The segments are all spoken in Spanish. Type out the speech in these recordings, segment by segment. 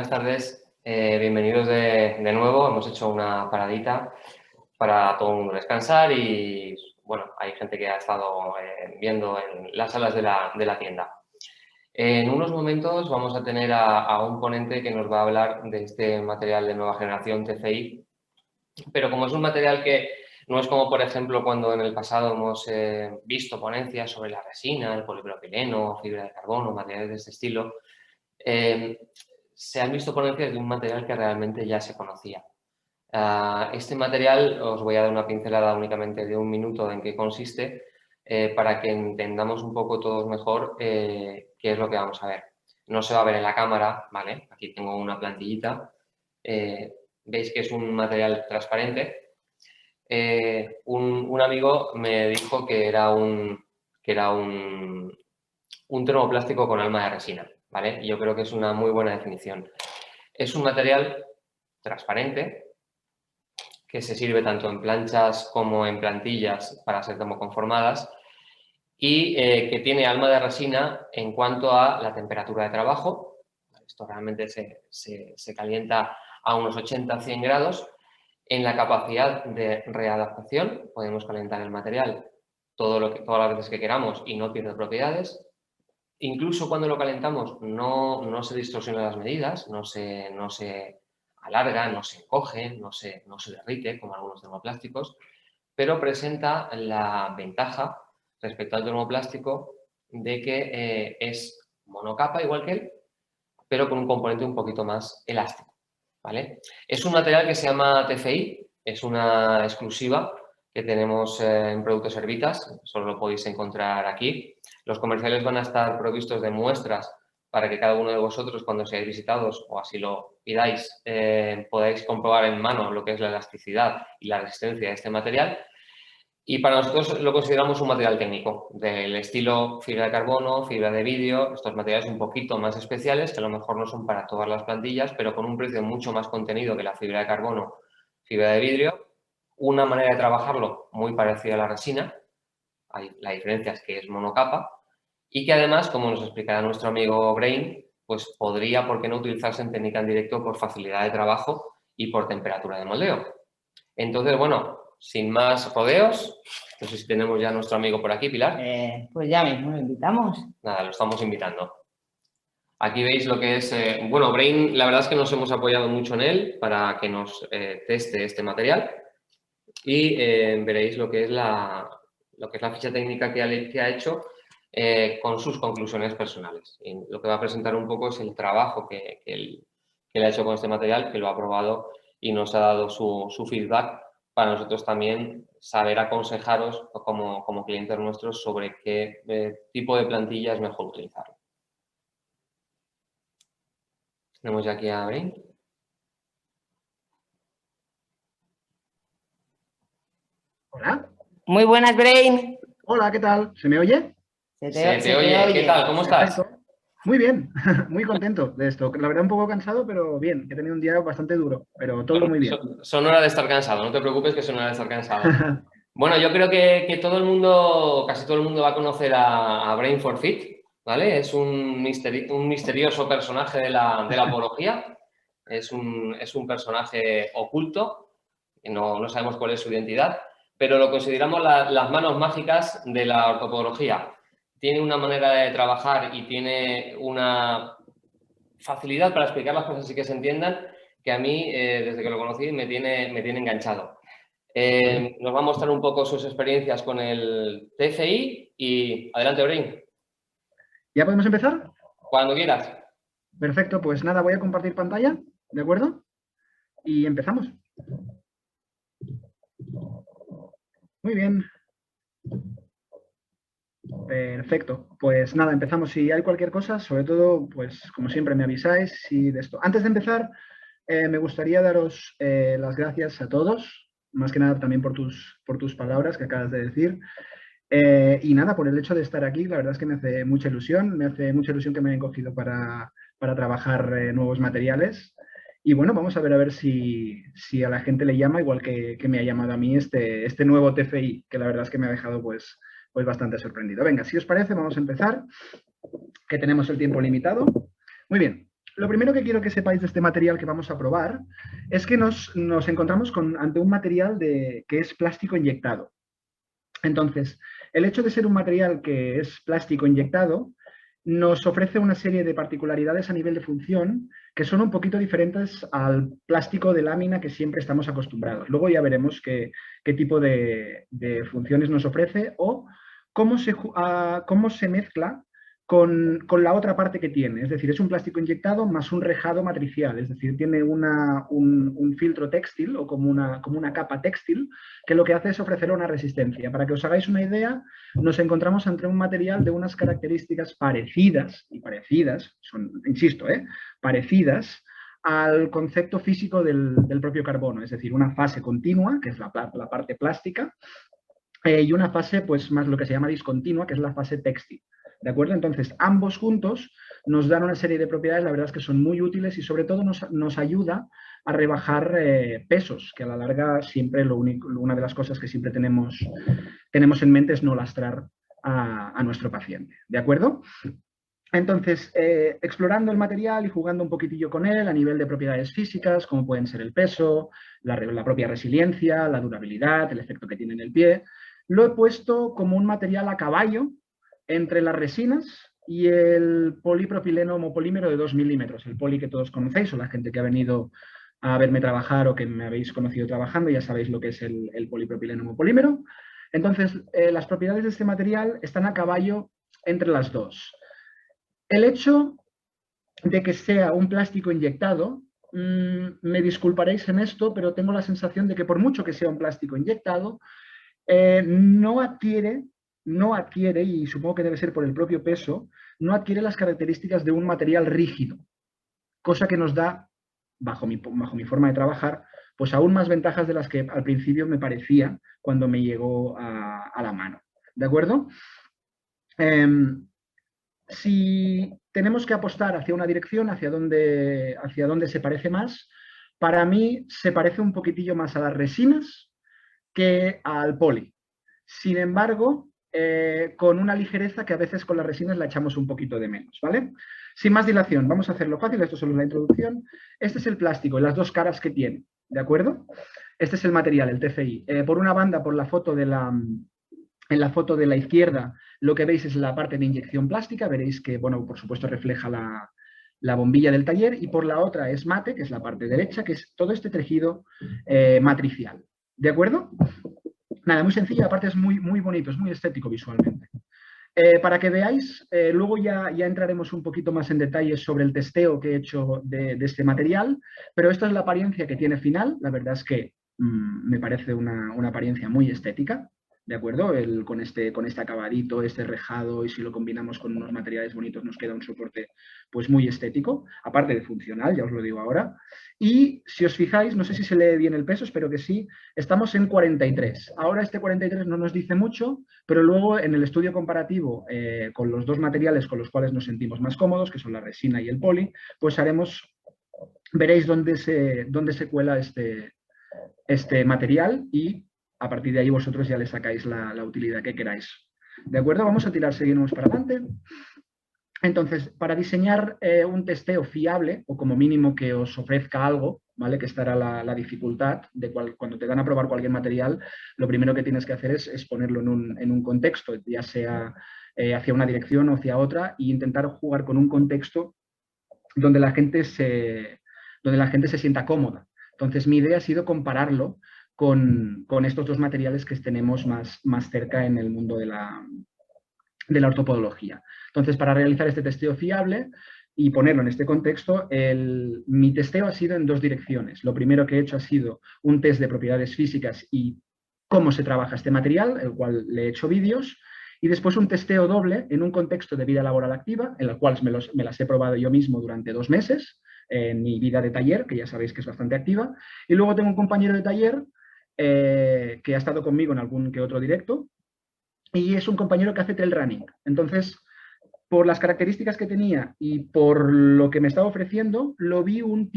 buenas tardes. Bienvenidos de nuevo. Hemos hecho una paradita para todo el mundo descansar y, bueno, hay gente que ha estado viendo en las salas de la tienda. En unos momentos vamos a tener a un ponente que nos va a hablar de este material de nueva generación TFI, pero como es un material que no es como, por ejemplo, cuando en el pasado hemos visto ponencias sobre la resina, el polipropileno, fibra de carbono, materiales de este estilo, se han visto ponencias de un material que realmente ya se conocía. Este material, os voy a dar una pincelada únicamente de un minuto en qué consiste, para que entendamos un poco todos mejor qué es lo que vamos a ver. No se va a ver en la cámara, ¿vale? Aquí tengo una plantillita. Veis que es un material transparente. Un amigo me dijo que era un termoplástico con alma de resina, ¿vale? Y yo creo que es una muy buena definición. Es un material transparente que se sirve tanto en planchas como en plantillas para ser termoconformadas y que tiene alma de resina en cuanto a la temperatura de trabajo. Esto realmente se calienta a unos 80-100 grados. En la capacidad de readaptación podemos calentar el material todas las veces que queramos y no pierde propiedades. Incluso cuando lo calentamos no se distorsionan las medidas, no se alarga, no se encoge, no se derrite como algunos termoplásticos, pero presenta la ventaja respecto al termoplástico de que es monocapa igual que él, pero con un componente un poquito más elástico, ¿vale? Es un material que se llama TFI, es una exclusiva que tenemos en Productos Hervitas, solo lo podéis encontrar aquí. Los comerciales van a estar provistos de muestras para que cada uno de vosotros, cuando seáis visitados o así lo pidáis, podáis comprobar en mano lo que es la elasticidad y la resistencia de este material. Y para nosotros lo consideramos un material técnico, del estilo fibra de carbono, fibra de vidrio, estos materiales un poquito más especiales, que a lo mejor no son para todas las plantillas, pero con un precio mucho más contenido que la fibra de carbono, fibra de vidrio. Una manera de trabajarlo muy parecida a la resina, la diferencia es que es monocapa, y que además, como nos explicará nuestro amigo Brain, pues podría, ¿por qué no utilizarse en técnica en directo por facilidad de trabajo y por temperatura de moldeo? Entonces, bueno, sin más rodeos, no sé si tenemos ya a nuestro amigo por aquí, Pilar. Pues ya mismo lo invitamos. Nada, lo estamos invitando. Aquí veis lo que es, bueno, Brain, la verdad es que nos hemos apoyado mucho en él para que nos teste este material y veréis lo que es la ficha técnica que ha hecho con sus conclusiones personales. Y lo que va a presentar un poco es el trabajo que él ha hecho con este material, que lo ha probado y nos ha dado su feedback para nosotros también saber aconsejaros como clientes nuestros sobre qué tipo de plantilla es mejor utilizarlo. Tenemos ya aquí a Brain. Hola. Muy buenas, Brain. Hola, ¿qué tal? ¿Se me oye? Se te oye. ¿Qué tal? ¿Cómo estás? Perfecto. Muy bien, muy contento de esto. La verdad un poco cansado, pero bien. He tenido un día bastante duro, pero todo muy bien. Son horas de estar cansado, no te preocupes que son horas de estar cansado. Bueno, yo creo que todo el mundo, casi todo el mundo va a conocer a Brain for Fit, ¿vale? Es un misterioso personaje de la apología. Es un personaje oculto, no sabemos cuál es su identidad, pero lo consideramos las manos mágicas de la ortopodología. Tiene una manera de trabajar y tiene una facilidad para explicar las cosas y que se entiendan, que a mí, desde que lo conocí, me tiene enganchado. Nos va a mostrar un poco sus experiencias con el TFI y adelante, Brain. ¿Ya podemos empezar? Cuando quieras. Perfecto, pues nada, voy a compartir pantalla, ¿de acuerdo? Y empezamos. Muy bien. Perfecto. Pues nada, empezamos. Si hay cualquier cosa, sobre todo, pues como siempre me avisáis. Si de esto. Antes de empezar, me gustaría daros las gracias a todos, más que nada también por tus palabras que acabas de decir. Y nada, por el hecho de estar aquí, la verdad es que me hace mucha ilusión. Me hace mucha ilusión que me hayan cogido para trabajar nuevos materiales. Y bueno, vamos a ver si a la gente le llama, igual que me ha llamado a mí este nuevo TFI, que la verdad es que me ha dejado pues bastante sorprendido. Venga, si os parece, vamos a empezar, que tenemos el tiempo limitado. Muy bien, Lo primero que quiero que sepáis de este material que vamos a probar es que nos encontramos ante un material que es plástico inyectado. Entonces, el hecho de ser un material que es plástico inyectado nos ofrece una serie de particularidades a nivel de función que son un poquito diferentes al plástico de lámina que siempre estamos acostumbrados. Luego ya veremos qué tipo de funciones nos ofrece o cómo se mezcla con la otra parte que tiene. Es decir, es un plástico inyectado más un rejado matricial, es decir, tiene un filtro textil o como una capa textil que lo que hace es ofrecer una resistencia. Para que os hagáis una idea, nos encontramos ante un material de unas características parecidas, insisto, parecidas al concepto físico del propio carbono, es decir, una fase continua, que es la parte plástica, y una fase pues más lo que se llama discontinua, que es la fase textil. ¿De acuerdo? Entonces, ambos juntos nos dan una serie de propiedades, la verdad es que son muy útiles y sobre todo nos ayuda a rebajar pesos, que a la larga siempre una de las cosas que siempre tenemos en mente es no lastrar a nuestro paciente. ¿De acuerdo? Entonces, explorando el material y jugando un poquitillo con él a nivel de propiedades físicas, como pueden ser el peso, la propia resiliencia, la durabilidad, el efecto que tiene en el pie, lo he puesto como un material a caballo entre las resinas y el polipropileno homopolímero de 2 milímetros, el poli que todos conocéis, o la gente que ha venido a verme trabajar o que me habéis conocido trabajando, ya sabéis lo que es el polipropileno homopolímero. Entonces, las propiedades de este material están a caballo entre las dos. El hecho de que sea un plástico inyectado, me disculparéis en esto, pero tengo la sensación de que por mucho que sea un plástico inyectado, no adquiere, y supongo que debe ser por el propio peso, no adquiere las características de un material rígido, cosa que nos da, bajo mi forma de trabajar, pues aún más ventajas de las que al principio me parecía cuando me llegó a la mano. ¿De acuerdo? Si tenemos que apostar hacia una dirección, hacia dónde se parece más, para mí se parece un poquitillo más a las resinas que al poli. Sin embargo, con una ligereza que a veces con las resinas la echamos un poquito de menos, ¿vale? Sin más dilación, vamos a hacerlo fácil, esto solo es la introducción. Este es el plástico y las dos caras que tiene, ¿de acuerdo? Este es el material, el TFI. Por una banda, en la foto de la izquierda, lo que veis es la parte de inyección plástica, veréis que, bueno, por supuesto refleja la bombilla del taller, y por la otra es mate, que es la parte derecha, que es todo este tejido matricial. ¿De acuerdo? Nada, muy sencillo, aparte es muy, muy bonito, es muy estético visualmente. Para que veáis, luego ya entraremos un poquito más en detalles sobre el testeo que he hecho de este material, pero esta es la apariencia que tiene final. La verdad es que me parece una apariencia muy estética, ¿de acuerdo? Con este acabadito, este rejado, y si lo combinamos con unos materiales bonitos nos queda un soporte pues muy estético, aparte de funcional, ya os lo digo ahora. Y si os fijáis, no sé si se lee bien el peso, espero que sí, estamos en 43. Ahora este 43 no nos dice mucho, pero luego en el estudio comparativo con los dos materiales con los cuales nos sentimos más cómodos, que son la resina y el poli, pues veréis dónde se cuela este material, y a partir de ahí vosotros ya le sacáis la utilidad que queráis. ¿De acuerdo? Vamos a seguimos para adelante. Entonces, para diseñar un testeo fiable, o como mínimo que os ofrezca algo, ¿vale? Que estará la dificultad de cuando te dan a probar cualquier material, lo primero que tienes que hacer es ponerlo en un contexto, ya sea hacia una dirección o hacia otra, e intentar jugar con un contexto donde la gente se sienta cómoda. Entonces, mi idea ha sido compararlo con estos dos materiales que tenemos más cerca en el mundo de la ortopodología. Entonces, para realizar este testeo fiable y ponerlo en este contexto, mi testeo ha sido en dos direcciones. Lo primero que he hecho ha sido un test de propiedades físicas y cómo se trabaja este material, el cual le he hecho vídeos, y después un testeo doble en un contexto de vida laboral activa, en el cual me las he probado yo mismo durante 2 meses, en mi vida de taller, que ya sabéis que es bastante activa, y luego tengo un compañero de taller que ha estado conmigo en algún que otro directo, y es un compañero que hace trail running. Entonces, por las características que tenía y por lo que me estaba ofreciendo, lo vi un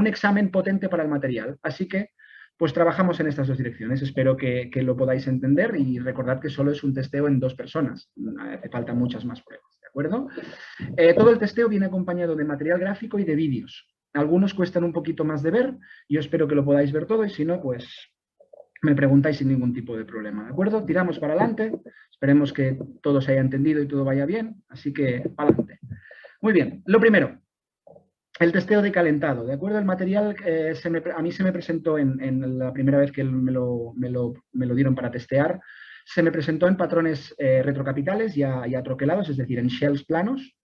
examen potente para el material. Así que, pues trabajamos en estas dos direcciones. Espero que lo podáis entender, y recordad que solo es un testeo en 2 personas. Hace falta muchas más pruebas, ¿de acuerdo? Todo el testeo viene acompañado de material gráfico y de vídeos. Algunos cuestan un poquito más de ver, yo espero que lo podáis ver todo y si no, pues me preguntáis sin ningún tipo de problema, ¿de acuerdo? Tiramos para adelante, esperemos que todo se haya entendido y todo vaya bien, así que para adelante. Muy bien, lo primero, el testeo de calentado, ¿de acuerdo? El material a mí se me presentó en la primera vez que me lo dieron para testear, se me presentó en patrones retrocapitales ya troquelados, es decir, en shells planos,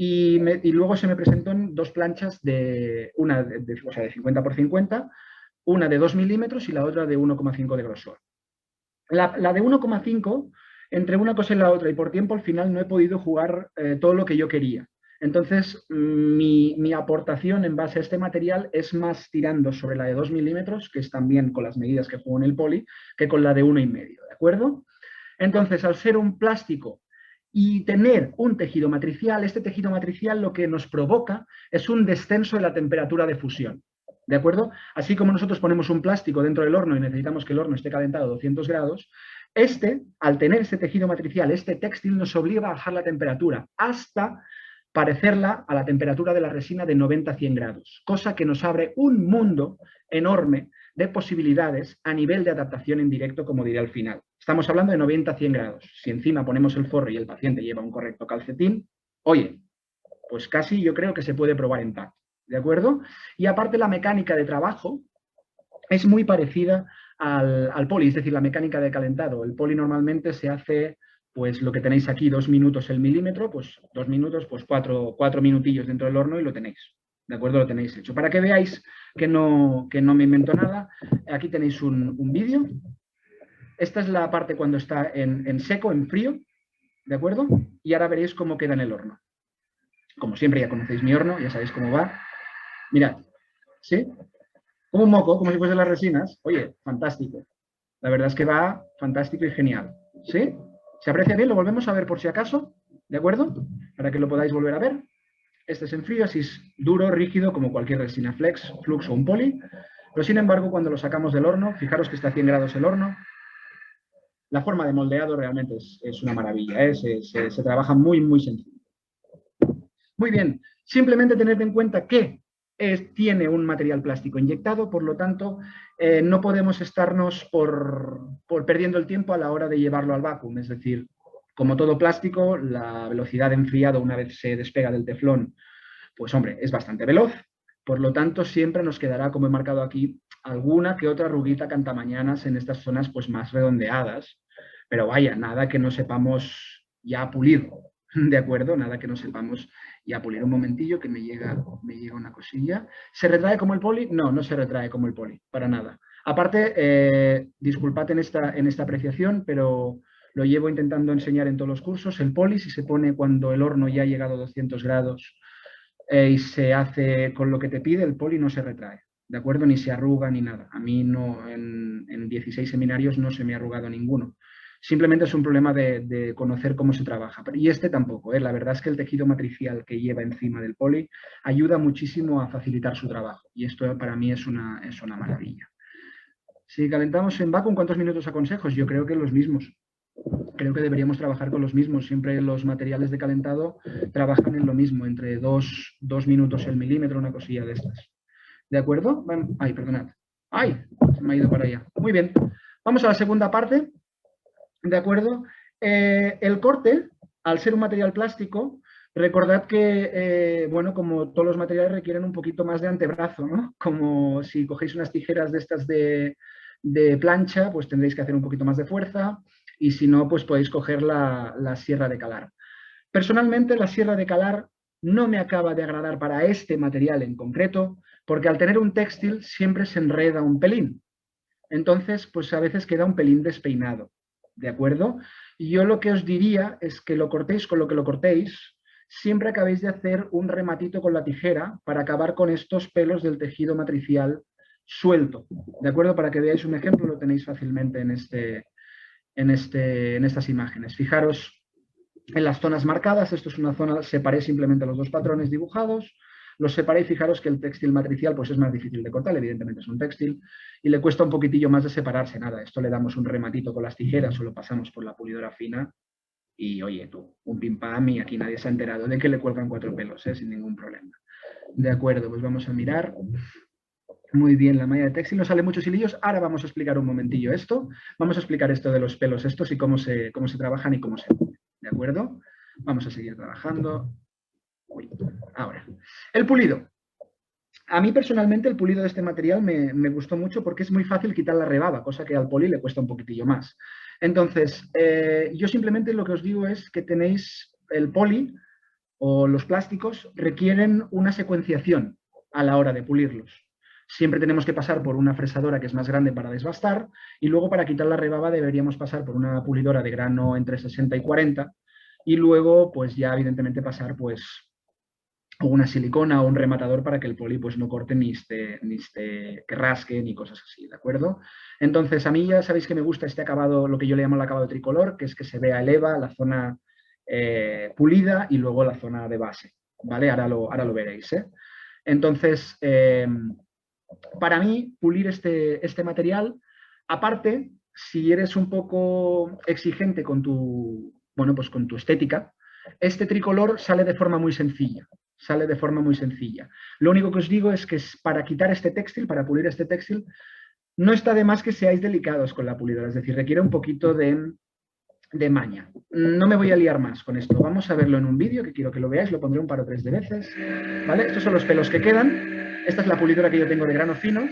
y luego se me presentó en dos planchas una de 50 por 50, una de 2 milímetros y la otra de 1,5 de grosor. La de 1,5, entre una cosa y la otra y por tiempo, al final no he podido jugar todo lo que yo quería. Entonces, mi aportación en base a este material es más tirando sobre la de 2 milímetros, que es también con las medidas que juego en el poli, que con la de 1,5, ¿de acuerdo? Entonces, al ser un plástico y tener un tejido matricial, este tejido matricial lo que nos provoca es un descenso de la temperatura de fusión, ¿de acuerdo? Así como nosotros ponemos un plástico dentro del horno y necesitamos que el horno esté calentado a 200 grados, al tener este tejido matricial, este textil nos obliga a bajar la temperatura hasta parecerla a la temperatura de la resina de 90 a 100 grados, cosa que nos abre un mundo enorme de posibilidades a nivel de adaptación en directo, como diré al final. Estamos hablando de 90 a 100 grados. Si encima ponemos el forro y el paciente lleva un correcto calcetín, oye, pues casi yo creo que se puede probar en tacto, ¿de acuerdo? Y aparte la mecánica de trabajo es muy parecida al poli, es decir, la mecánica de calentado. El poli normalmente se hace, pues lo que tenéis aquí, 2 minutos el milímetro, pues 2 minutos, pues 4 minutillos dentro del horno y lo tenéis. ¿De acuerdo? Lo tenéis hecho. Para que veáis que no me invento nada, aquí tenéis un vídeo. Esta es la parte cuando está en seco, en frío, ¿de acuerdo? Y ahora veréis cómo queda en el horno. Como siempre ya conocéis mi horno, ya sabéis cómo va. Mirad, ¿sí? Como un moco, como si fuesen las resinas. Oye, fantástico. La verdad es que va fantástico y genial. ¿Sí? ¿Se aprecia bien? Lo volvemos a ver por si acaso, ¿de acuerdo? Para que lo podáis volver a ver. Este es en frío, así es duro, rígido, como cualquier resina flex, flux o un poli. Pero sin embargo, cuando lo sacamos del horno, fijaros que está a 100 grados el horno, la forma de moldeado realmente es una maravilla, ¿eh? Se trabaja muy, muy sencillo. Muy bien, simplemente tened en cuenta que tiene un material plástico inyectado, por lo tanto, no podemos estarnos por perdiendo el tiempo a la hora de llevarlo al vacuum. Es decir, como todo plástico, la velocidad de enfriado una vez se despega del teflón, pues hombre, es bastante veloz. Por lo tanto, siempre nos quedará, como he marcado aquí, alguna que otra arruguita cantamañanas en estas zonas pues más redondeadas. Pero vaya, nada que no sepamos ya pulir, ¿de acuerdo? Nada que no sepamos ya pulir. Un momentillo que me llega una cosilla. ¿Se retrae como el poli? No, no se retrae como el poli, para nada. Aparte, disculpad en esta apreciación, pero lo llevo intentando enseñar en todos los cursos. El poli, si se pone cuando el horno ya ha llegado a 200 grados y se hace con lo que te pide, el poli no se retrae, ¿de acuerdo? Ni se arruga ni nada. A mí no, en 16 seminarios no se me ha arrugado ninguno. Simplemente es un problema de conocer cómo se trabaja. Y este tampoco, ¿eh? La verdad es que el tejido matricial que lleva encima del poli ayuda muchísimo a facilitar su trabajo. Y esto para mí es una maravilla. Si calentamos en vacuum, ¿cuántos minutos aconsejos? Yo creo que los mismos. Creo que deberíamos trabajar con los mismos. Siempre los materiales de calentado trabajan en lo mismo, entre 2 minutos el milímetro, una cosilla de estas. ¿De acuerdo? Ay, perdonad. ¡Ay! Se me ha ido para allá. Muy bien. Vamos a la segunda parte. ¿De acuerdo? El corte, al ser un material plástico, recordad que, bueno, como todos los materiales requieren un poquito más de antebrazo, ¿no? Como si cogéis unas tijeras de estas de plancha, pues tendréis que hacer un poquito más de fuerza y si no, pues podéis coger la sierra de calar. Personalmente, la sierra de calar no me acaba de agradar para este material en concreto, porque al tener un textil siempre se enreda un pelín. Entonces, pues a veces queda un pelín despeinado. ¿De acuerdo? Y yo lo que os diría es que lo cortéis con lo que lo cortéis, siempre acabéis de hacer un rematito con la tijera para acabar con estos pelos del tejido matricial suelto. ¿De acuerdo? Para que veáis un ejemplo, lo tenéis fácilmente en estas imágenes. Fijaros en las zonas marcadas, esto es una zona, separé simplemente los dos patrones dibujados, los separé y fijaros que el textil matricial pues es más difícil de cortar, evidentemente es un textil, y le cuesta un poquitillo más de separarse. Nada, esto le damos un rematito con las tijeras o lo pasamos por la pulidora fina y oye, tú, un pim pam y aquí nadie se ha enterado de que le cuelgan 4 pelos, sin ningún problema. De acuerdo, pues vamos a mirar. Muy bien, la malla de textil, nos sale muchos hilillos. Ahora vamos a explicar un momentillo esto. Vamos a explicar esto de los pelos estos y cómo se trabajan y cómo se ponen. ¿De acuerdo? Vamos a seguir trabajando. Uy, ahora, el pulido. A mí personalmente el pulido de este material me gustó mucho porque es muy fácil quitar la rebaba, cosa que al poli le cuesta un poquitillo más. Entonces, yo simplemente lo que os digo es que tenéis el poli o los plásticos requieren una secuenciación a la hora de pulirlos. Siempre tenemos que pasar por una fresadora que es más grande para desbastar y luego para quitar la rebaba deberíamos pasar por una pulidora de grano entre 60 y 40 y luego pues ya evidentemente pasar pues una silicona o un rematador para que el poli pues no corte ni esté que rasque ni cosas así, ¿de acuerdo? Entonces a mí ya sabéis que me gusta este acabado, lo que yo le llamo el acabado tricolor, que es que se vea el EVA, la zona pulida y luego la zona de base, ¿vale? Ahora lo veréis, ¿eh? Entonces, para mí, pulir este material, aparte, si eres un poco exigente con bueno, pues con tu estética, este tricolor sale de forma muy sencilla. Sale de forma muy sencilla. Lo único que os digo es que para quitar este textil, para pulir este textil, no está de más que seáis delicados con la pulidora, es decir, requiere un poquito de maña. No me voy a liar más con esto. Vamos a verlo en un vídeo que quiero que lo veáis, lo pondré un par o tres de veces. ¿Vale? Estos son los pelos que quedan. Esta es la pulidora que yo tengo de grano fino.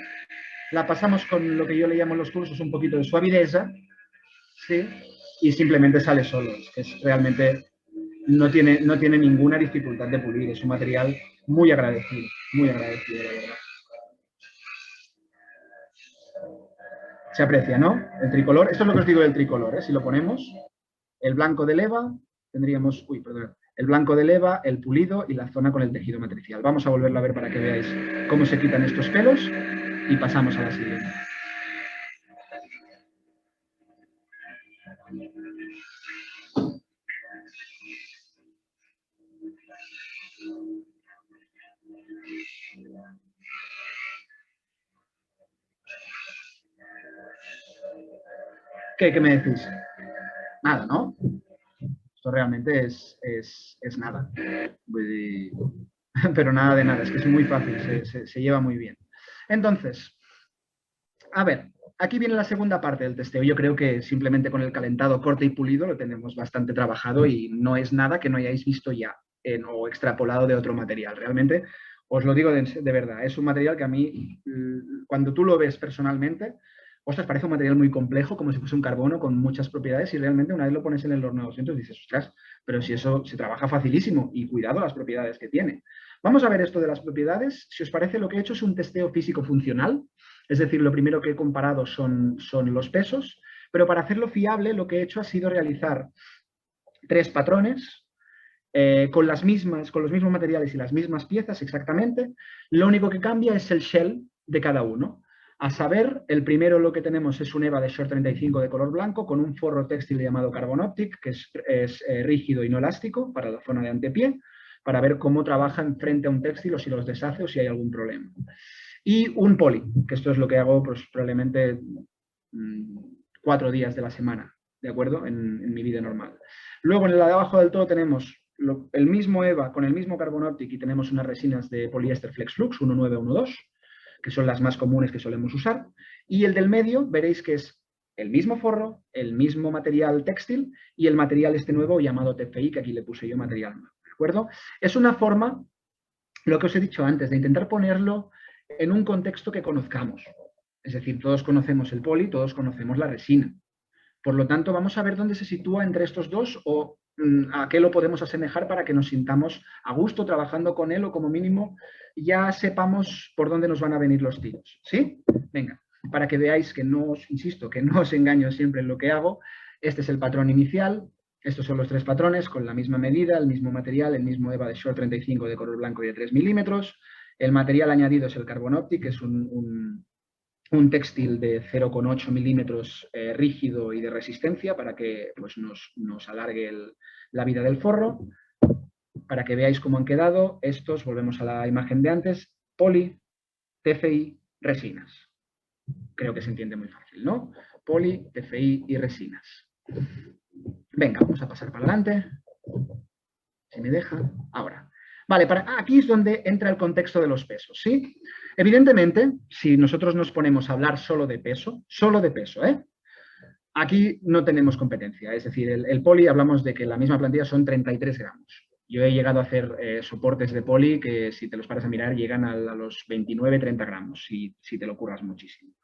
La pasamos con lo que yo le llamo en los cursos un poquito de suavideza, ¿sí? Y simplemente sale solo. Es realmente no tiene ninguna dificultad de pulir. Es un material muy agradecido, de verdad. Se aprecia, ¿no? El tricolor. Esto es lo que os digo del tricolor, ¿eh? Si lo ponemos, el blanco del EVA, tendríamos, el blanco del EVA, el pulido y la zona con el tejido matricial. Vamos a volverlo a ver para que veáis cómo se quitan estos pelos y pasamos a la siguiente. ¿Qué me decís? Nada, ¿no? Esto realmente es nada. Pero nada de nada, es que es muy fácil, se lleva muy bien. Entonces, a ver, aquí viene la segunda parte del testeo. Yo creo que simplemente con el calentado, corte y pulido lo tenemos bastante trabajado y no es nada que no hayáis visto ya o extrapolado de otro material. Realmente, os lo digo de verdad, es un material que a mí, cuando tú lo ves personalmente, ostras, parece un material muy complejo, como si fuese un carbono con muchas propiedades y realmente una vez lo pones en el horno a 200 dices, ostras, pero si eso se trabaja facilísimo y cuidado las propiedades que tiene. Vamos a ver esto de las propiedades. Si os parece, lo que he hecho es un testeo físico-funcional. Es decir, lo primero que he comparado son los pesos, pero para hacerlo fiable lo que he hecho ha sido realizar 3 patrones con los mismos materiales y las mismas piezas exactamente. Lo único que cambia es el shell de cada uno. A saber, el primero lo que tenemos es un EVA de Short 35 de color blanco con un forro textil llamado Carbon Optic, que es rígido y no elástico para la zona de antepié, para ver cómo trabajan frente a un textil o si los deshace o si hay algún problema. Y un poli, que esto es lo que hago pues, probablemente 4 días de la semana, ¿de acuerdo? En mi vida normal. Luego en la de abajo del todo tenemos el mismo EVA con el mismo Carbon Optic y tenemos unas resinas de poliéster Flex Flux 1912, que son las más comunes que solemos usar. Y el del medio veréis que es el mismo forro, el mismo material textil y el material este nuevo llamado TFI, que aquí le puse yo material nuevo, ¿de acuerdo? Es una forma, lo que os he dicho antes, de intentar ponerlo en un contexto que conozcamos. Es decir, todos conocemos el poli, todos conocemos la resina. Por lo tanto, vamos a ver dónde se sitúa entre estos dos o a qué lo podemos asemejar para que nos sintamos a gusto trabajando con él o como mínimo ya sepamos por dónde nos van a venir los tiros. ¿Sí? Venga, para que veáis que no os, insisto, que no os engaño siempre en lo que hago. Este es el patrón inicial. Estos son los 3 patrones con la misma medida, el mismo material, el mismo EVA de Short 35 de color blanco y de 3 milímetros. El material añadido es el Carbon Optic, que es un textil de 0,8 milímetros rígido y de resistencia para que pues, nos alargue la vida del forro. Para que veáis cómo han quedado estos, volvemos a la imagen de antes, poli, TFI, resinas. Creo que se entiende muy fácil, ¿no? Poli, TFI y resinas. Venga, vamos a pasar para adelante. Si me deja. Ahora. Vale, aquí es donde entra el contexto de los pesos, ¿sí? Evidentemente, si nosotros nos ponemos a hablar solo de peso, aquí no tenemos competencia. Es decir, el poli, hablamos de que la misma plantilla son 33 gramos. Yo he llegado a hacer soportes de poli que, si te los paras a mirar, llegan a los 29-30 gramos, si te lo curras muchísimo.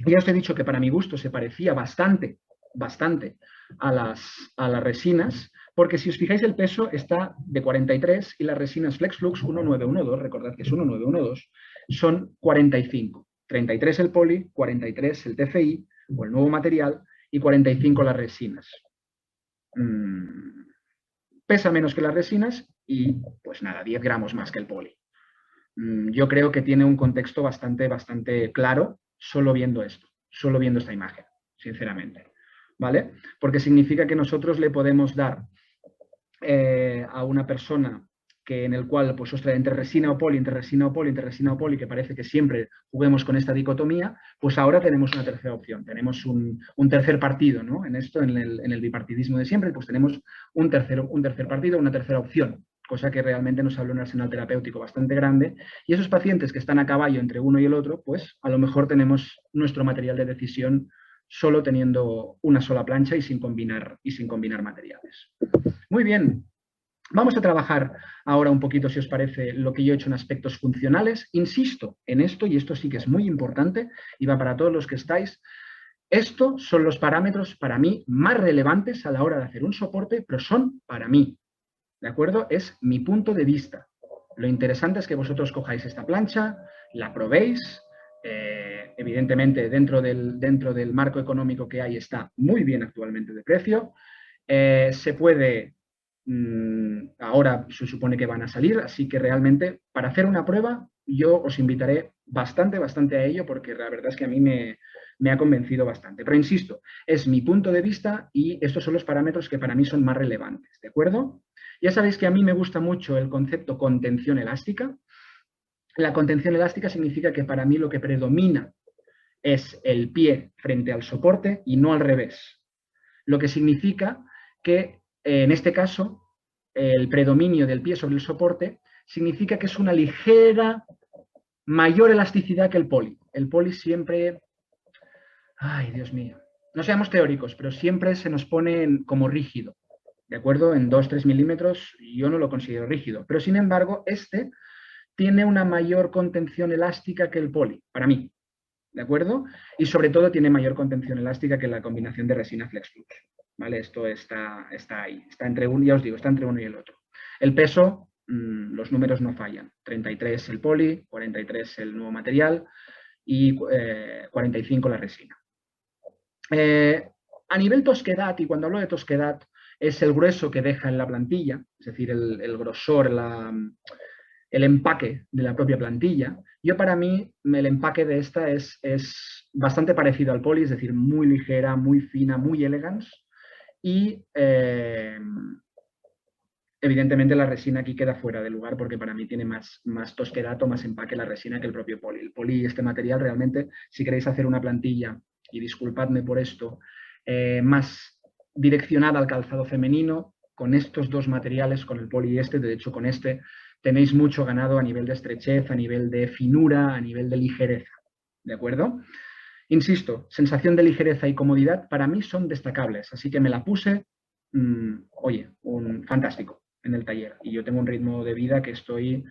Ya os he dicho que para mi gusto se parecía bastante a las resinas, porque si os fijáis el peso está de 43 y las resinas FlexFlux 1912, recordad que es 1912, son 45. 33 el poli, 43 el TFI o el nuevo material y 45 las resinas. Pesa menos que las resinas y pues nada, 10 gramos más que el poli. Yo creo que tiene un contexto bastante claro solo viendo esto, solo viendo esta imagen, sinceramente. ¿Vale? Porque significa que nosotros le podemos dar a una persona en el cual, pues, ostras, entre resina o poli, entre resina o poli, entre resina o poli, que parece que siempre juguemos con esta dicotomía, pues ahora tenemos una tercera opción, tenemos un tercer partido, ¿no? En esto, en el bipartidismo de siempre, pues tenemos un tercer partido, una tercera opción, cosa que realmente nos habla un arsenal terapéutico bastante grande, y esos pacientes que están a caballo entre uno y el otro, pues a lo mejor tenemos nuestro material de decisión solo teniendo una sola plancha y sin combinar materiales. Muy bien, vamos a trabajar ahora un poquito, si os parece, lo que yo he hecho en aspectos funcionales. Insisto en esto, y esto sí que es muy importante, y va para todos los que estáis. Estos son los parámetros para mí más relevantes a la hora de hacer un soporte, pero son para mí, ¿de acuerdo? Es mi punto de vista. Lo interesante es que vosotros cojáis esta plancha, la probéis. Evidentemente, dentro del marco económico que hay, está muy bien actualmente de precio. Se puede, ahora se supone que van a salir, así que realmente para hacer una prueba yo os invitaré bastante a ello, porque la verdad es que a mí me ha convencido bastante. Pero insisto, es mi punto de vista y estos son los parámetros que para mí son más relevantes, ¿de acuerdo? Ya sabéis que a mí me gusta mucho el concepto contención elástica. La contención elástica significa que para mí lo que predomina es el pie frente al soporte y no al revés. Lo que significa que, en este caso, el predominio del pie sobre el soporte significa que es una ligera mayor elasticidad que el poli. El poli siempre... Ay, Dios mío. No seamos teóricos, pero siempre se nos pone como rígido. ¿De acuerdo? En 2-3 milímetros yo no lo considero rígido. Pero, sin embargo, tiene una mayor contención elástica que el poli, para mí. ¿De acuerdo? Y sobre todo tiene mayor contención elástica que la combinación de resina FlexFlux. ¿Vale? Esto está ahí. Está entre uno, ya os digo, está entre uno y el otro. El peso, los números no fallan. 33 el poli, 43 el nuevo material y 45 la resina. A nivel tosquedad, y cuando hablo de tosquedad, es el grueso que deja en la plantilla, es decir, el grosor, el empaque de la propia plantilla. Yo, para mí, el empaque de esta es bastante parecido al poli, es decir, muy ligera, muy fina, muy elegante. Y evidentemente la resina aquí queda fuera de lugar, porque para mí tiene más tosquedad o más empaque la resina que el propio poli. El poli, este material, realmente, si queréis hacer una plantilla, y disculpadme por esto, más direccionada al calzado femenino, con estos dos materiales, con el poli y de hecho con tenéis mucho ganado a nivel de estrechez, a nivel de finura, a nivel de ligereza, ¿de acuerdo? Insisto, sensación de ligereza y comodidad para mí son destacables, así que me la puse, fantástico en el taller. Y yo tengo un ritmo de vida que estoy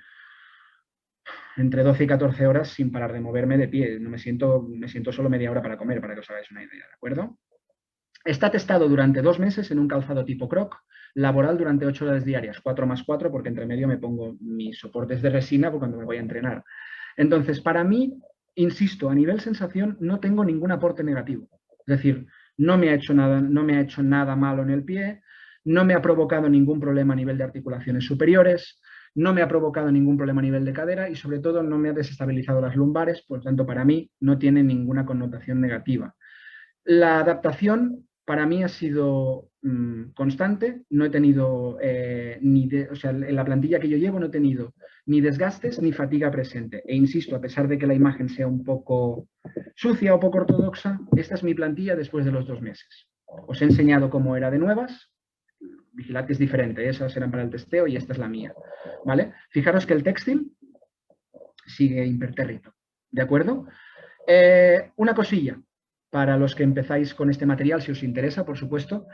entre 12 y 14 horas sin parar de moverme de pie. No me siento solo media hora para comer, para que os hagáis una idea, ¿de acuerdo? Está testado durante 2 meses en un calzado tipo croc, laboral durante 8 horas diarias, 4 más 4, porque entre medio me pongo mis soportes de resina cuando me voy a entrenar. Entonces, para mí, insisto, a nivel sensación no tengo ningún aporte negativo. Es decir, no me ha hecho nada malo en el pie, no me ha provocado ningún problema a nivel de articulaciones superiores, no me ha provocado ningún problema a nivel de cadera y, sobre todo, no me ha desestabilizado las lumbares. Por lo tanto, para mí no tiene ninguna connotación negativa. La adaptación para mí ha sido constante. No he tenido en la plantilla que yo llevo no he tenido ni desgastes ni fatiga presente. E insisto, a pesar de que la imagen sea un poco sucia o poco ortodoxa, esta es mi plantilla después de los 2 meses. Os he enseñado cómo era de nuevas. Vigilad que es diferente, esas eran para el testeo y esta es la mía, ¿vale? Fijaros que el textil sigue impertérrito, ¿de acuerdo? Una cosilla, para los que empezáis con este material, si os interesa, por supuesto.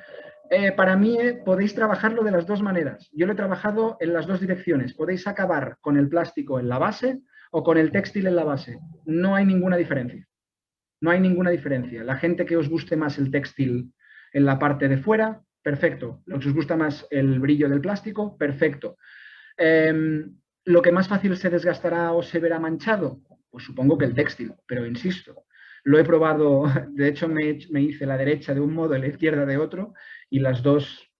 Para mí podéis trabajarlo de las dos maneras. Yo lo he trabajado en las dos direcciones. Podéis acabar con el plástico en la base o con el textil en la base. No hay ninguna diferencia. No hay ninguna diferencia. La gente que os guste más el textil en la parte de fuera, perfecto. Los que os gusta más el brillo del plástico, perfecto. ¿Lo que más fácil se desgastará o se verá manchado? Pues supongo que el textil, pero insisto, lo he probado, de hecho me hice la derecha de un modo y la izquierda de otro, y las dos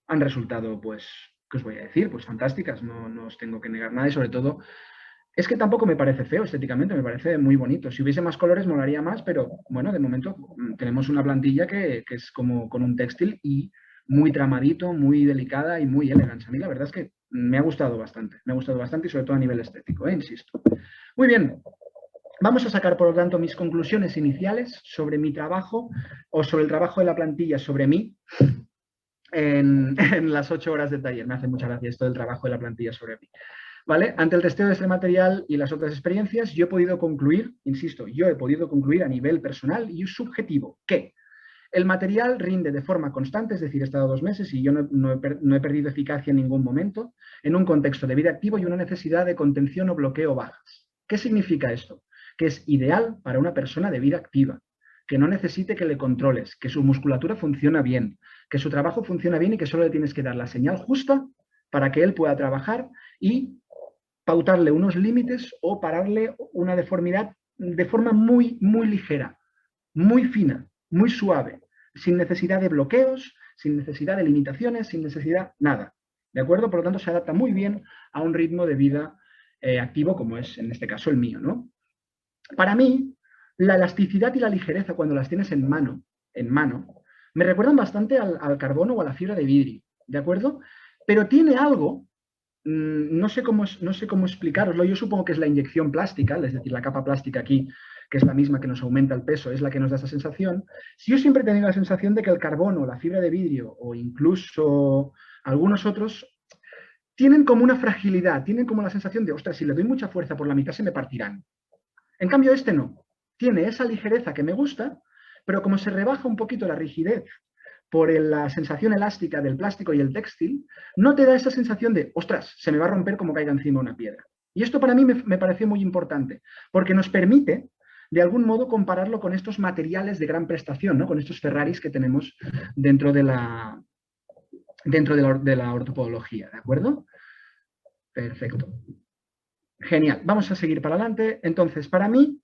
han resultado, pues, ¿qué os voy a decir? Pues fantásticas, no os tengo que negar nada y sobre todo, es que tampoco me parece feo estéticamente, me parece muy bonito. Si hubiese más colores molaría más, pero bueno, de momento tenemos una plantilla que es como con un textil y muy tramadito, muy delicada y muy elegante. A mí la verdad es que me ha gustado bastante y sobre todo a nivel estético, insisto. Muy bien, vamos a sacar por lo tanto mis conclusiones iniciales sobre mi trabajo o sobre el trabajo de la plantilla sobre mí en las 8 horas de taller. Me hace mucha gracia esto del trabajo de la plantilla sobre mí. ¿Vale? Ante el testeo de este material y las otras experiencias, yo he podido concluir, insisto, yo he podido concluir a nivel personal y subjetivo que el material rinde de forma constante, es decir, he estado 2 meses y yo no he perdido eficacia en ningún momento, en un contexto de vida activo y una necesidad de contención o bloqueo bajas. ¿Qué significa esto? Que es ideal para una persona de vida activa, que no necesite que le controles, que su musculatura funciona bien, que su trabajo funciona bien y que solo le tienes que dar la señal justa para que él pueda trabajar y pautarle unos límites o pararle una deformidad de forma muy, muy ligera, muy fina, muy suave, sin necesidad de bloqueos, sin necesidad de limitaciones, sin necesidad nada. ¿De acuerdo? Por lo tanto, se adapta muy bien a un ritmo de vida activo como es en este caso el mío, ¿no? Para mí, la elasticidad y la ligereza cuando las tienes en mano, me recuerdan bastante al carbono o a la fibra de vidrio, ¿de acuerdo? Pero tiene algo, no sé cómo explicaroslo, yo supongo que es la inyección plástica, es decir, la capa plástica aquí, que es la misma que nos aumenta el peso, es la que nos da esa sensación. Si yo siempre he tenido la sensación de que el carbono, la fibra de vidrio o incluso algunos otros tienen como una fragilidad, tienen como la sensación de, ostras, si le doy mucha fuerza por la mitad se me partirán. En cambio este no, tiene esa ligereza que me gusta, pero como se rebaja un poquito la rigidez por la sensación elástica del plástico y el textil, no te da esa sensación de, ostras, se me va a romper como caiga encima una piedra. Y esto para mí me pareció muy importante, porque nos permite, de algún modo, compararlo con estos materiales de gran prestación, ¿no? Con estos Ferraris que tenemos dentro de la ortopodología, ¿de acuerdo? Perfecto. Genial. Vamos a seguir para adelante. Entonces, para mí,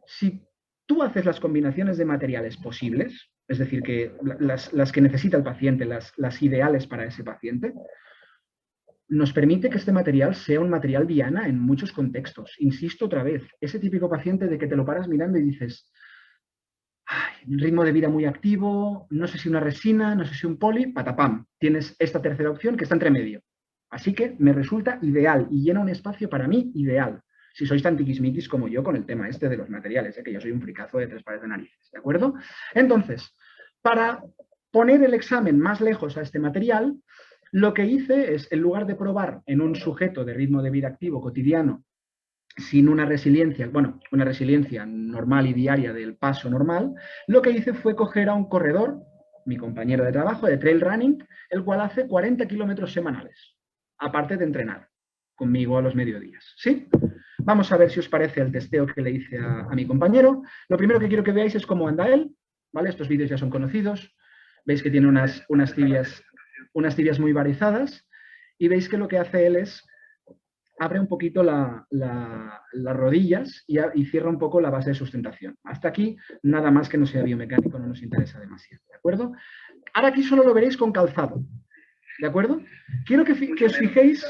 si tú haces las combinaciones de materiales posibles, es decir, que las que necesita el paciente, las ideales para ese paciente, nos permite que este material sea un material diana en muchos contextos. Insisto otra vez, ese típico paciente de que te lo paras mirando y dices, ay, un ritmo de vida muy activo, no sé si una resina, no sé si un poli, patapam, tienes esta tercera opción que está entre medio. Así que me resulta ideal y llena un espacio para mí ideal. Si sois tan tiquismiquis como yo con el tema este de los materiales, que yo soy un fricazo de 3 pares de narices, ¿de acuerdo? Entonces, para poner el examen más lejos a este material, lo que hice es, en lugar de probar en un sujeto de ritmo de vida activo cotidiano, sin una resiliencia, bueno, una resiliencia normal y diaria del paso normal, lo que hice fue coger a un corredor, mi compañero de trabajo, de trail running, el cual hace 40 kilómetros semanales, aparte de entrenar conmigo a los mediodías, ¿sí? Vamos a ver si os parece el testeo que le hice a mi compañero. Lo primero que quiero que veáis es cómo anda él, ¿vale? Estos vídeos ya son conocidos. Veis que tiene unas tibias muy varizadas y veis que lo que hace él es abre un poquito las rodillas y cierra un poco la base de sustentación. Hasta aquí, nada más que no sea biomecánico, no nos interesa demasiado, ¿de acuerdo? Ahora aquí solo lo veréis con calzado, ¿de acuerdo? Quiero que os fijéis,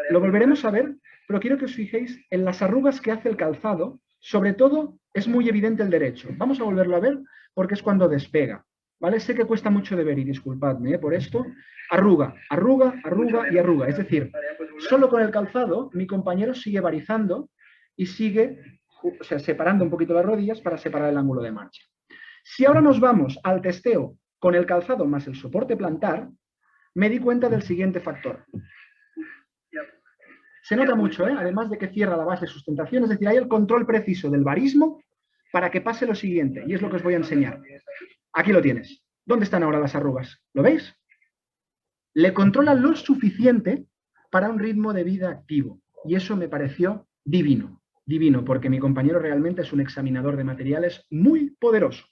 lo volveremos a ver, pero quiero que os fijéis en las arrugas que hace el calzado, sobre todo es muy evidente el derecho. Vamos a volverlo a ver porque es cuando despega, ¿vale? Sé que cuesta mucho de ver y disculpadme por esto. Arruga, arruga, arruga y arruga. Es decir, solo con el calzado mi compañero sigue barizando y sigue, o sea, separando un poquito las rodillas para separar el ángulo de marcha. Si ahora nos vamos al testeo con el calzado más el soporte plantar, me di cuenta del siguiente factor. Se nota mucho, además de que cierra la base de sustentación, es decir, hay el control preciso del barismo para que pase lo siguiente, y es lo que os voy a enseñar. Aquí lo tienes. ¿Dónde están ahora las arrugas? ¿Lo veis? Le controla lo suficiente para un ritmo de vida activo, y eso me pareció divino. Divino, porque mi compañero realmente es un examinador de materiales muy poderoso.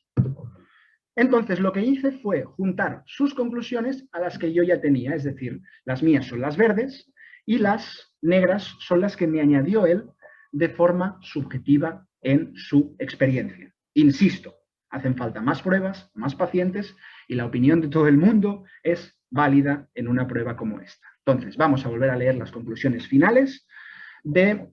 Entonces, lo que hice fue juntar sus conclusiones a las que yo ya tenía, es decir, las mías son las verdes y las negras son las que me añadió él de forma subjetiva en su experiencia. Insisto, hacen falta más pruebas, más pacientes, y la opinión de todo el mundo es válida en una prueba como esta. Entonces, vamos a volver a leer las conclusiones finales de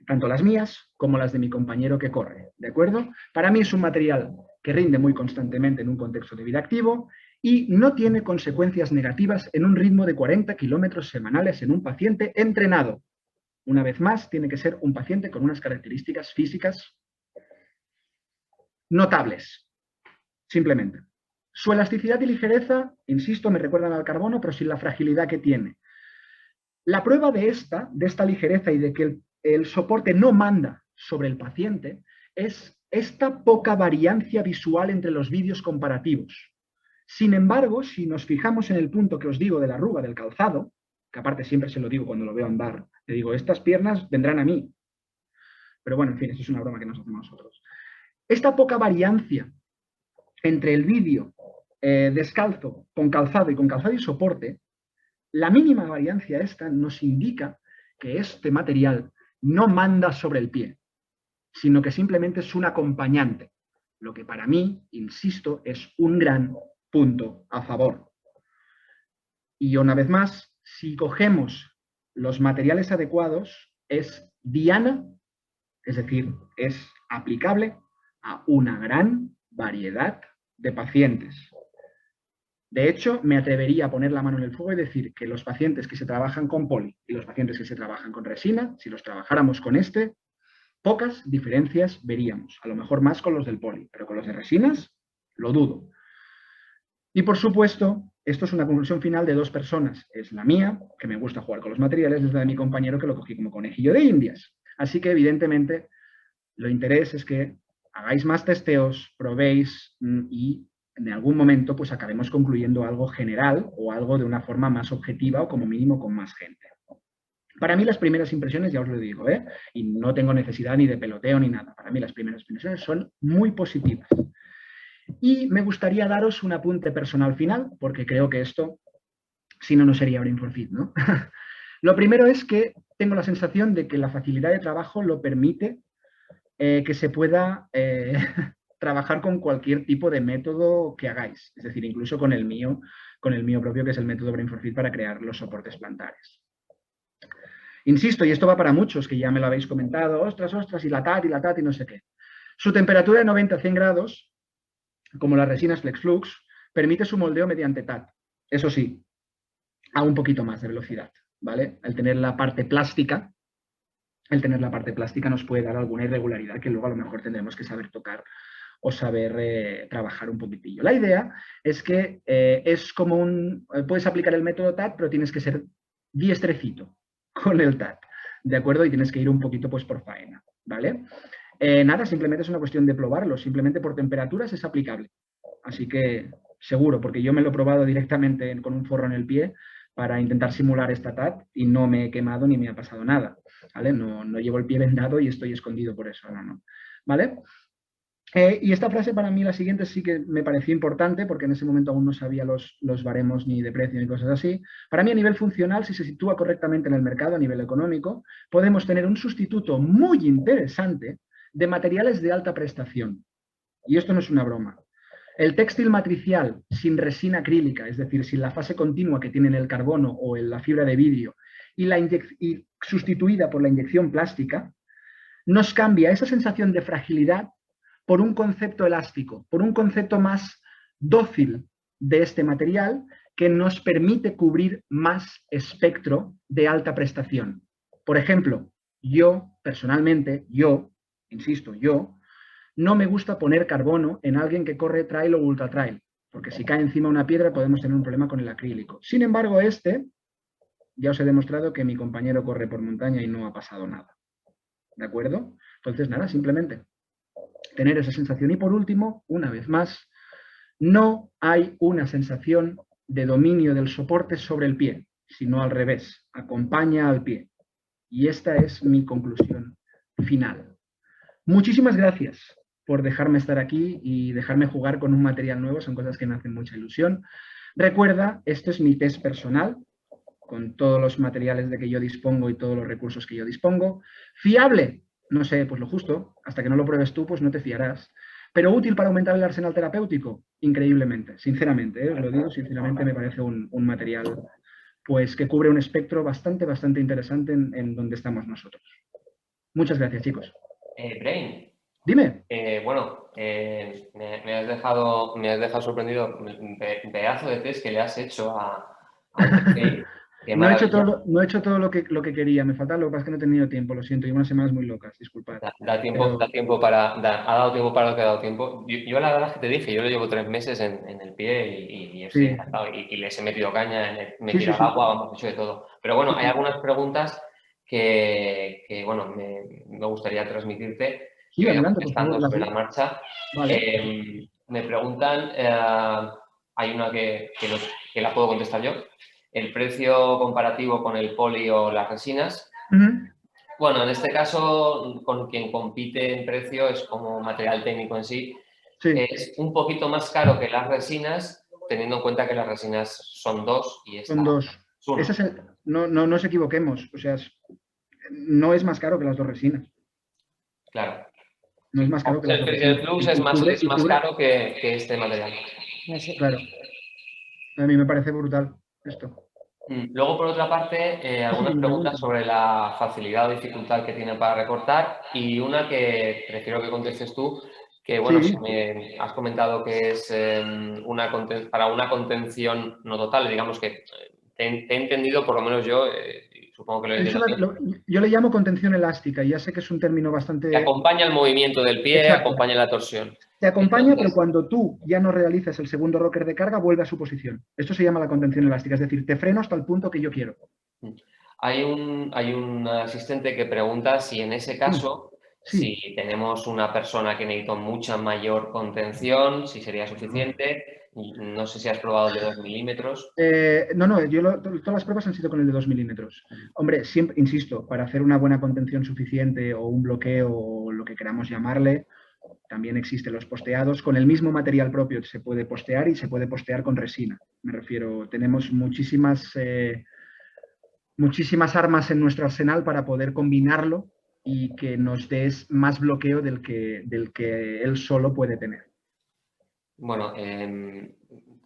tanto las mías como las de mi compañero que corre, ¿de acuerdo? Para mí es un material que rinde muy constantemente en un contexto de vida activo y no tiene consecuencias negativas en un ritmo de 40 kilómetros semanales en un paciente entrenado. Una vez más, tiene que ser un paciente con unas características físicas notables, simplemente. Su elasticidad y ligereza, insisto, me recuerdan al carbono, pero sin la fragilidad que tiene. La prueba de esta ligereza y de que el soporte no manda sobre el paciente es esta poca variancia visual entre los vídeos comparativos. Sin embargo, si nos fijamos en el punto que os digo de la arruga del calzado, que aparte siempre se lo digo cuando lo veo andar, le digo, estas piernas vendrán a mí. Pero bueno, en fin, eso es una broma que nos hacemos nosotros. Esta poca variancia entre el vídeo descalzo con calzado y soporte, la mínima variancia esta nos indica que este material no manda sobre el pie, sino que simplemente es un acompañante, lo que para mí, insisto, es un gran punto a favor. Y una vez más, si cogemos los materiales adecuados, es diana, es decir, es aplicable a una gran variedad de pacientes. De hecho, me atrevería a poner la mano en el fuego y decir que los pacientes que se trabajan con poli y los pacientes que se trabajan con resina, si los trabajáramos con este, pocas diferencias veríamos. A lo mejor más con los del poli, pero con los de resinas, lo dudo. Y por supuesto, esto es una conclusión final de dos personas. Es la mía, que me gusta jugar con los materiales, es la de mi compañero, que lo cogí como conejillo de indias. Así que, evidentemente, lo interés es que hagáis más testeos, probéis y en algún momento pues acabemos concluyendo algo general o algo de una forma más objetiva o como mínimo con más gente. Para mí las primeras impresiones, ya os lo digo, y no tengo necesidad ni de peloteo ni nada, para mí las primeras impresiones son muy positivas. Y me gustaría daros un apunte personal final, porque creo que esto, si no, no sería Brain for Fit, ¿no? Lo primero es que tengo la sensación de que la facilidad de trabajo lo permite que se pueda trabajar con cualquier tipo de método que hagáis, es decir, incluso con el mío propio, que es el método Brain for Fit para crear los soportes plantares. Insisto, y esto va para muchos, que ya me lo habéis comentado, ostras, y la TAT y no sé qué. Su temperatura de 90 a 100 grados, como las resinas FlexFlux, permite su moldeo mediante TAT. Eso sí, a un poquito más de velocidad, ¿vale? Al tener la parte plástica, nos puede dar alguna irregularidad que luego a lo mejor tendremos que saber tocar o saber trabajar un poquitillo. La idea es que es como puedes aplicar el método TAT, pero tienes que ser diestrecito con el TAT, ¿de acuerdo? Y tienes que ir un poquito pues por faena, ¿vale? Nada, simplemente es una cuestión de probarlo, simplemente por temperaturas es aplicable. Así que seguro, porque yo me lo he probado directamente con un forro en el pie para intentar simular esta TAT y no me he quemado ni me ha pasado nada, ¿vale? No llevo el pie vendado y estoy escondido por eso, no, ¿vale? Y esta frase para mí, la siguiente, sí que me pareció importante porque en ese momento aún no sabía los baremos ni de precio ni cosas así. Para mí, a nivel funcional, si se sitúa correctamente en el mercado a nivel económico, podemos tener un sustituto muy interesante de materiales de alta prestación. Y esto no es una broma. El textil matricial sin resina acrílica, es decir, sin la fase continua que tienen el carbono o la fibra de vidrio, y sustituida por la inyección plástica, nos cambia esa sensación de fragilidad por un concepto elástico, por un concepto más dócil de este material que nos permite cubrir más espectro de alta prestación. Por ejemplo, yo, personalmente, insisto, no me gusta poner carbono en alguien que corre trail o ultra trail. porque si cae encima una piedra podemos tener un problema con el acrílico. Sin embargo, ya os he demostrado que mi compañero corre por montaña y no ha pasado nada. ¿De acuerdo? Entonces, nada, simplemente tener esa sensación. Y por último, una vez más, no hay una sensación de dominio del soporte sobre el pie, sino al revés, acompaña al pie. Y esta es mi conclusión final. Muchísimas gracias por dejarme estar aquí y dejarme jugar con un material nuevo, son cosas que me hacen mucha ilusión. Recuerda, esto es mi test personal, con todos los materiales de que yo dispongo y todos los recursos que yo dispongo. Fiable, no sé, pues lo justo, hasta que no lo pruebes tú, pues no te fiarás. Pero útil para aumentar el arsenal terapéutico, increíblemente, sinceramente, os lo digo, sinceramente me parece un material pues que cubre un espectro bastante interesante en donde estamos nosotros. Muchas gracias, chicos. Brain. Dime. Bueno, me has dejado sorprendido. Pedazo de test que le has hecho al TFI. Qué No he maravilla. hecho todo lo que quería, me falta, lo que pasa es que no he tenido tiempo, lo siento, y unas semanas muy locas, disculpad. Ha dado tiempo para lo que ha dado tiempo. Yo la verdad es que te dije, yo lo llevo 3 meses en el pie y estoy encantado. Y les he metido caña, me he tirado al agua, vamos, he hecho de todo. Pero bueno, hay algunas preguntas que bueno, me gustaría transmitirte. Sí, Que adelante, por estando favor. sobre la marcha. Vale. Me preguntan, hay una que la puedo contestar yo. El precio comparativo con el poli o las resinas. Bueno, en este caso, con quien compite en precio es como material técnico en sí. Es un poquito más caro que las resinas, teniendo en cuenta que las resinas son 2 y esta son 2. es 1. No nos equivoquemos, o sea, no es más caro que las 2 resinas. Claro. No es más caro que las 2 El resinas. Flux es más caro que este material. Claro. A mí me parece brutal esto. Luego, por otra parte, algunas preguntas sobre la facilidad o dificultad que tiene para recortar y una que prefiero que contestes tú, que bueno, si me has comentado que es para una contención no total, digamos que te he entendido, por lo menos yo, supongo que lo he entendido. Yo le llamo contención elástica, y ya sé que es un término bastante... Que acompaña el movimiento del pie, acompaña la torsión. Te acompaña, pero cuando tú ya no realizas el segundo rocker de carga, vuelve a su posición. Esto se llama la contención elástica, es decir, te freno hasta el punto que yo quiero. Hay un asistente que pregunta si en ese caso, si tenemos una persona que necesita mucha mayor contención, si sería suficiente. No sé si has probado el de 2 milímetros. No, todas las pruebas han sido con el de 2 milímetros. Hombre, siempre, insisto, para hacer una buena contención suficiente o un bloqueo o lo que queramos llamarle, también existen los posteados. Con el mismo material propio se puede postear y se puede postear con resina. Me refiero, tenemos muchísimas armas en nuestro arsenal para poder combinarlo y que nos des más bloqueo del que él solo puede tener. Bueno,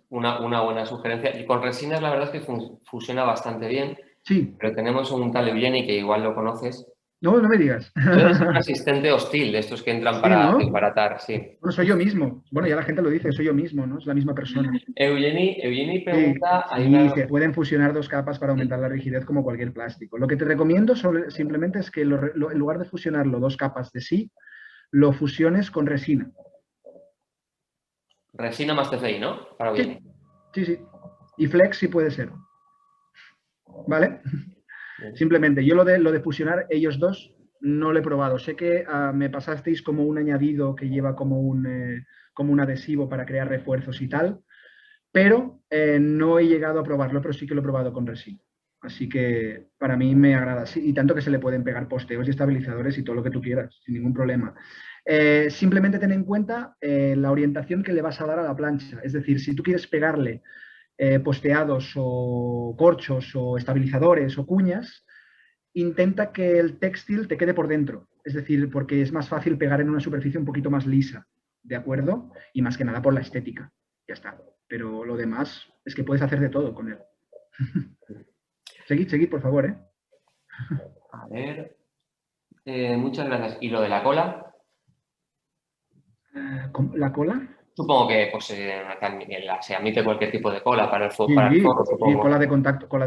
una buena sugerencia. Y con resinas la verdad es que funciona bastante bien. Sí. Pero tenemos un tal Eugeni que igual lo conoces. No me digas. Es un asistente hostil de estos que entran para desbaratar, sí. Bueno, soy yo mismo. Bueno, ya la gente lo dice, soy yo mismo, ¿no? Es la misma persona. Eugeni pregunta... se pueden fusionar 2 capas para aumentar la rigidez como cualquier plástico. Lo que te recomiendo simplemente es que en lugar de fusionarlo 2 capas de sí, lo fusiones con resina. Resina más TFI, ¿no? Para Eugeni. Sí. Y flex sí puede ser. ¿Vale? Simplemente, yo lo de fusionar ellos dos no lo he probado. Sé que me pasasteis como un añadido que lleva como un adhesivo para crear refuerzos y tal, pero no he llegado a probarlo, pero sí que lo he probado con resina. Así que para mí me agrada. Sí, y tanto que se le pueden pegar posteos y estabilizadores y todo lo que tú quieras, sin ningún problema. Simplemente ten en cuenta la orientación que le vas a dar a la plancha. Es decir, si tú quieres pegarle posteados o corchos o estabilizadores o cuñas, intenta que el textil te quede por dentro. Es decir, porque es más fácil pegar en una superficie un poquito más lisa, ¿de acuerdo? Y más que nada por la estética. Ya está. Pero lo demás es que puedes hacer de todo con él. Seguid, por favor, ¿eh? A ver. Muchas gracias. ¿Y lo de la cola? ¿La cola? Supongo que pues, se admite cualquier tipo de cola para el forro, supongo. Sí, cola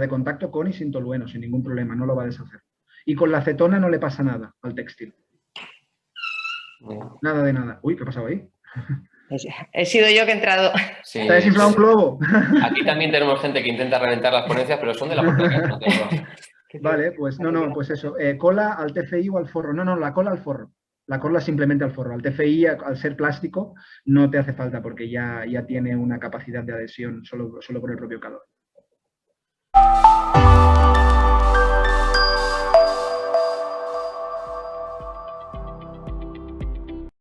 de contacto con y sin tolueno, sin ningún problema, no lo va a deshacer. Y con la acetona no le pasa nada al textil. Nada de nada. Uy, ¿qué ha pasado ahí? He sido yo que he entrado. Sí, ¿Te has desinflado un globo? aquí también tenemos gente que intenta reventar las ponencias, pero son de la propia casa, no te digo. Vale, pues no, pues eso. Cola al TFI o al forro. No, la cola al forro. La cola simplemente al forro. Al TFI, al ser plástico, no te hace falta porque ya tiene una capacidad de adhesión solo por el propio calor.